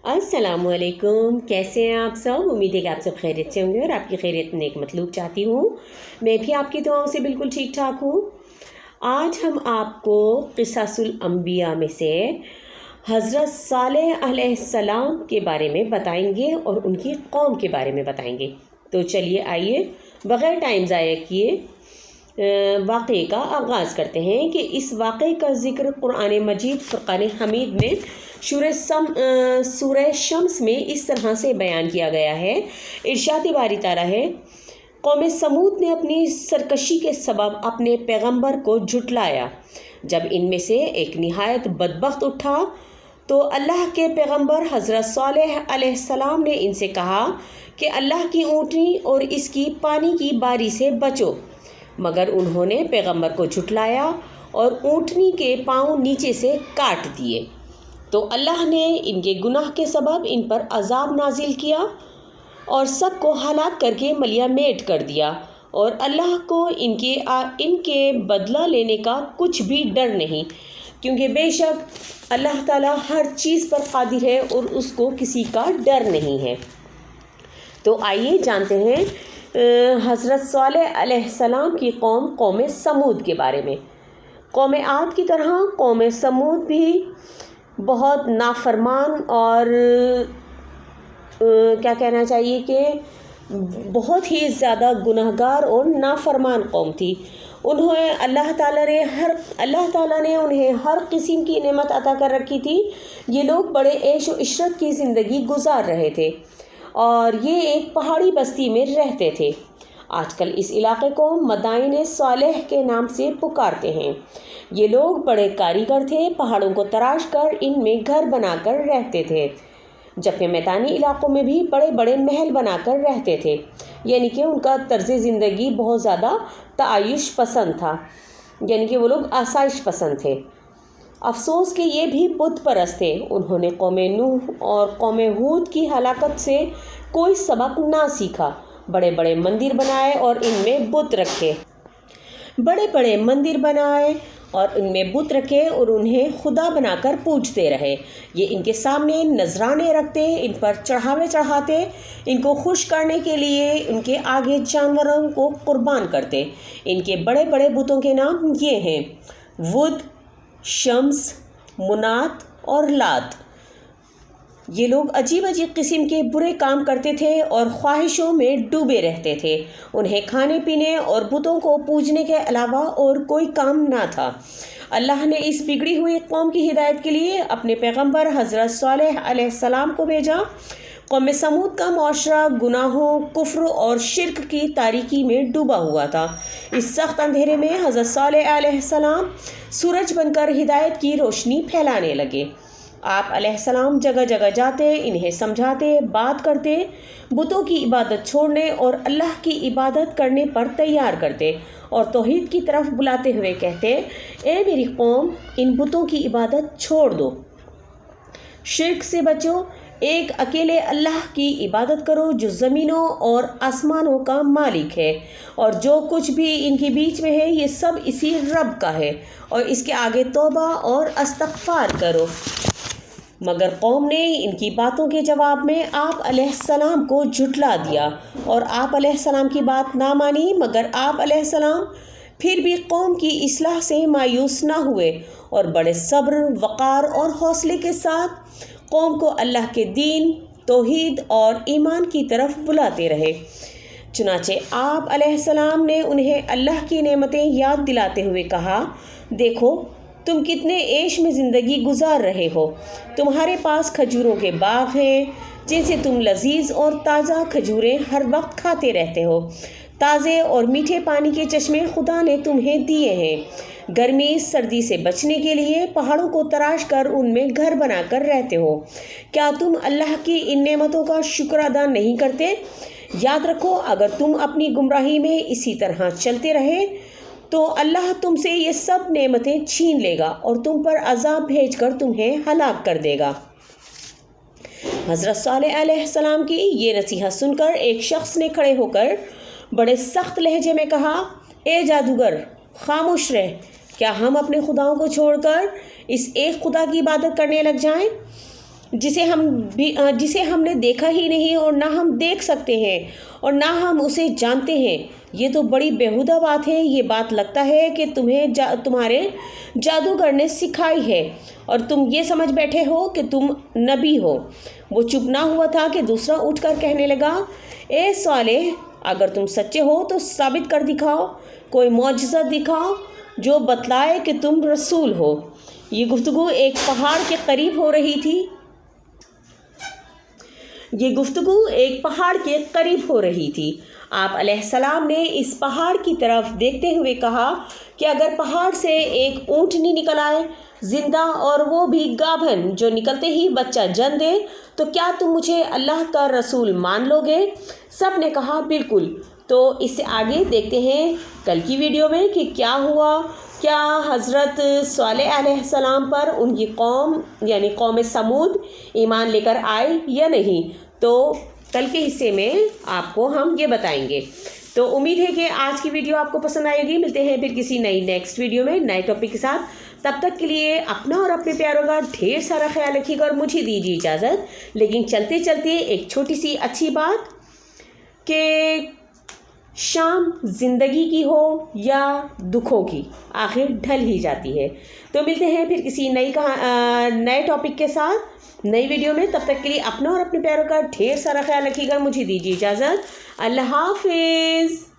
अस्सलाम वालेकुम। कैसे हैं आप सब? उम्मीद है कि आप सब खैरियत से होंगे और आपकी खैरियत नेक मतलूब चाहती हूँ। मैं भी आपकी दुआओं से बिल्कुल ठीक ठाक हूँ। आज हम आपको क़िससुल अंबिया में से हज़रत सालेह अलैहिस्सलाम के बारे में बताएंगे और उनकी कौम के बारे में बताएंगे। तो चलिए आइए बग़ैर टाइम ज़ाया किए वाक़े का आगाज़ करते हैं कि इस वाक़े का ज़िक्र कुरान मजीद फ़ुरक़ान हमीद में सूरह शम्स में इस तरह से बयान किया गया है। इरशाद बारी ताला है, कौम समूद ने अपनी सरकशी के सबब अपने पैगंबर को झुटलाया। जब इनमें से एक निहायत बदबख्त उठा तो अल्लाह के पैगंबर हज़रत सालेह अलैहिस्सलाम ने इनसे कहा कि अल्लाह की ऊँटनी और इसकी पानी की बारी से बचो, मगर उन्होंने पैगंबर को झुटलाया और ऊँटनी के पाँव नीचे से काट दिए। तो अल्लाह ने इनके गुनाह के सबब इन पर अज़ाब नाजिल किया और सबको हलाक करके मलिया मेट कर दिया, और अल्लाह को इनके बदला लेने का कुछ भी डर नहीं, क्योंकि बेशक अल्लाह ताला हर चीज़ पर कादिर है और उसको किसी का डर नहीं है। तो आइए जानते हैं हज़रत सालेह अलैहिस्सलाम की कौम समूद के बारे में। कौम आद की तरह कौम समूद भी बहुत नाफरमान और क्या कहना चाहिए कि बहुत ही ज़्यादा गुनहगार और नाफरमान कौम थी। अल्लाह ताला ने उन्हें हर किस्म की नेमत अता कर रखी थी। ये लोग बड़े ऐश व इशरत की ज़िंदगी गुजार रहे थे और ये एक पहाड़ी बस्ती में रहते थे। आजकल इस इलाके को मदाइन सालेह के नाम से पुकारते हैं। ये लोग बड़े कारीगर थे, पहाड़ों को तराश कर इनमें घर बनाकर रहते थे, जबकि मैदानी इलाकों में भी बड़े बड़े महल बनाकर रहते थे। यानी कि उनका तर्ज़ ज़िंदगी बहुत ज़्यादा तायुश पसंद था, यानी कि वो लोग आसाइश पसंद थे। अफसोस कि ये भी बुत परस्त थे। उन्होंने कौम नूह और कौम हूद की हलाकत से कोई सबक ना सीखा। बड़े बड़े मंदिर बनाए और इनमें बुत रखे, और उन्हें खुदा बनाकर पूजते रहे। ये इनके सामने नजराने रखते, इन पर चढ़ावे चढ़ाते, इनको खुश करने के लिए इनके आगे जानवरों को कुर्बान करते। इनके बड़े बड़े बुतों के नाम ये हैं: वुद, शम्स, मुनात और लात। ये लोग अजीब अजीब किस्म के बुरे काम करते थे और ख्वाहिशों में डूबे रहते थे। उन्हें खाने पीने और बुतों को पूजने के अलावा और कोई काम ना था। अल्लाह ने इस बिगड़ी हुई कौम की हिदायत के लिए अपने पैगंबर हज़रत सालेह अलैहिस्सलाम को भेजा। कौम समूद का मुआशरा गुनाहों, कुफ्र और शिर्क की तारीकी में डूबा हुआ था। इस सख्त अंधेरे में हज़रत सालेह अलैहिस्सलाम सूरज बनकर हिदायत की रोशनी फैलाने लगे। आप अलैहिस्सलाम जगह जगह जाते, इन्हें समझाते, बात करते, बुतों की इबादत छोड़ने और अल्लाह की इबादत करने पर तैयार करते और तौहीद की तरफ बुलाते हुए कहते, ए मेरी कौम, इन बुतों की इबादत छोड़ दो, शिर्क से बचो, एक अकेले अल्लाह की इबादत करो जो ज़मीनों और आसमानों का मालिक है, और जो कुछ भी इनके बीच में है ये सब इसी रब का है, और इसके आगे तौबा और इस्तग़फ़ार करो। मगर कौम ने इनकी बातों के जवाब में आप अलैहिस्सलाम को झुटला दिया और आप अलैहिस्सलाम की बात ना मानी। मगर आप अलैहिस्सलाम फिर भी कौम की इस्लाह से मायूस ना हुए और बड़े सब्र, वक़ार और हौसले के साथ कौम को अल्लाह के दीन, तौहीद और ईमान की तरफ बुलाते रहे। चुनाचे आप अलैहिस्सलाम ने उन्हें अल्लाह की नेमतें याद दिलाते हुए कहा, देखो तुम कितने ऐश में ज़िंदगी गुजार रहे हो। तुम्हारे पास खजूरों के बाग हैं जिनसे तुम लजीज और ताज़ा खजूरें हर वक्त खाते रहते हो। ताज़े और मीठे पानी के चश्मे खुदा ने तुम्हें दिए हैं। गर्मी सर्दी से बचने के लिए पहाड़ों को तराश कर उनमें घर बनाकर रहते हो। क्या तुम अल्लाह की इन नेमतों का शुक्र अदा नहीं करते? याद रखो, अगर तुम अपनी गुमराही में इसी तरह चलते रहे तो अल्लाह तुमसे ये सब नेमतें छीन लेगा और तुम पर अजाब भेजकर तुम्हें हलाक कर देगा। हज़रत सालेह अलैहिस्सलाम की ये नसीहत सुनकर एक शख्स ने खड़े होकर बड़े सख्त लहजे में कहा, ए जादूगर, खामोश रह। क्या हम अपने खुदाओं को छोड़कर इस एक खुदा की इबादत करने लग जाएं? जिसे हमने देखा ही नहीं और ना हम देख सकते हैं और ना हम उसे जानते हैं। ये तो बड़ी बेहुदा बात है। ये बात लगता है कि तुम्हारे जादूगर ने सिखाई है और तुम ये समझ बैठे हो कि तुम नबी हो। वो चुप ना हुआ था कि दूसरा उठकर कहने लगा, ए सालेह, अगर तुम सच्चे हो तो साबित कर दिखाओ, कोई मौजज़ा दिखाओ जो बतलाए कि तुम रसूल हो। ये गुफ्तगू एक पहाड़ के करीब हो रही थी। ये गुफ्तगू एक पहाड़ के करीब हो रही थी। आप अलैहिस्सलाम ने इस पहाड़ की तरफ देखते हुए कहा कि अगर पहाड़ से एक ऊँटनी निकल आए, जिंदा और वो भी गाभन, जो निकलते ही बच्चा जन्म दे, तो क्या तुम मुझे अल्लाह का रसूल मान लोगे? सब ने कहा बिल्कुल। तो इससे आगे देखते हैं कल की वीडियो में कि क्या हुआ। क्या हज़रत सालेह अलैहिस्सलाम पर उनकी कौम यानी कौम समूद ईमान लेकर आए या नहीं, तो कल के हिस्से में आपको हम ये बताएंगे। तो उम्मीद है कि आज की वीडियो आपको पसंद आएगी। मिलते हैं फिर किसी नई नेक्स्ट वीडियो में नए टॉपिक के साथ। तब तक के लिए अपना और अपने प्यारों का ढेर सारा ख्याल रखिएगा और मुझे दीजिए इजाज़त। लेकिन चलते चलते एक छोटी सी अच्छी बात कि शाम ज़िंदगी की हो या दुखों की, आखिर ढल ही जाती है। तो मिलते हैं फिर किसी नए टॉपिक के साथ नई वीडियो में। तब तक के लिए अपना और अपने प्यारों का ढेर सारा ख्याल रखिएगा। मुझे दीजिए इजाज़त। अल्लाह हाफिज़।